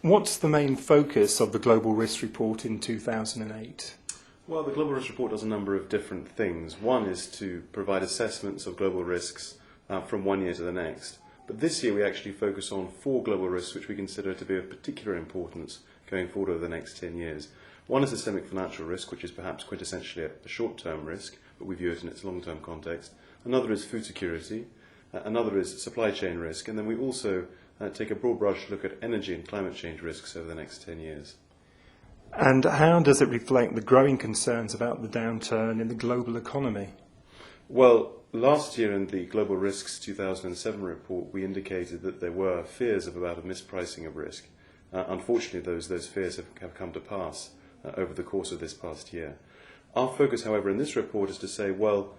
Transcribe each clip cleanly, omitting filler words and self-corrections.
What's the main focus of the Global Risk Report in 2008? Well, the Global Risk Report does a number of different things. One is to provide assessments of global risks from one year to the next. But this year we actually focus on 4 global risks which we consider to be of particular importance going forward over the next 10 years. One is systemic financial risk, which is perhaps quintessentially a short-term risk, but we view it in its long-term context. Another is food security. Another is supply chain risk. And then we also take a broad brush look at energy and climate change risks over the next 10 years. And how does it reflect the growing concerns about the downturn in the global economy? Well, last year in the Global Risks 2007 report, we indicated that there were fears of about a mispricing of risk. Unfortunately, those fears have come to pass over the course of this past year. Our focus, however, in this report is to say, well,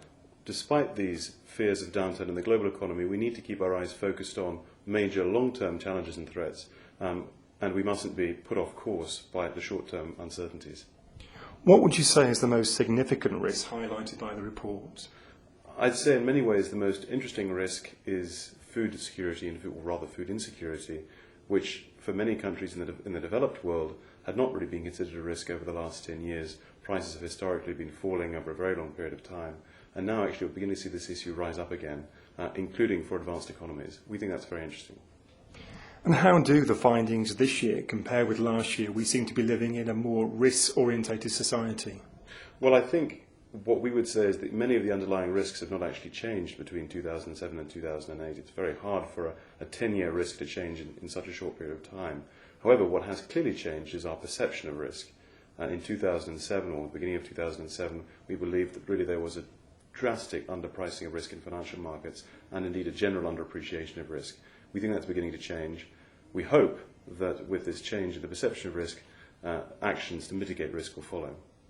despite these fears of downturn in the global economy, we need to keep our eyes focused on major long-term challenges and threats, and we mustn't be put off course by the short-term uncertainties. What would you say is the most significant risk highlighted by the report? I'd say in many ways the most interesting risk is food security, or rather food insecurity, which for many countries in the developed world had not really been considered a risk over the last 10 years. Prices have historically been falling over a very long period of time, and now actually we're beginning to see this issue rise up again, including for advanced economies. We think that's very interesting. And how do the findings this year compare with last year? We seem to be living in a more risk-orientated society. Well, I think what we would say is that many of the underlying risks have not actually changed between 2007 and 2008. It's very hard for a 10-year risk to change in such a short period of time. However, what has clearly changed is our perception of risk. In 2007, or the beginning of 2007, we believed that really there was a drastic underpricing of risk in financial markets and indeed a general underappreciation of risk. We think that's beginning to change. We hope that with this change in the perception of risk, actions to mitigate risk will follow.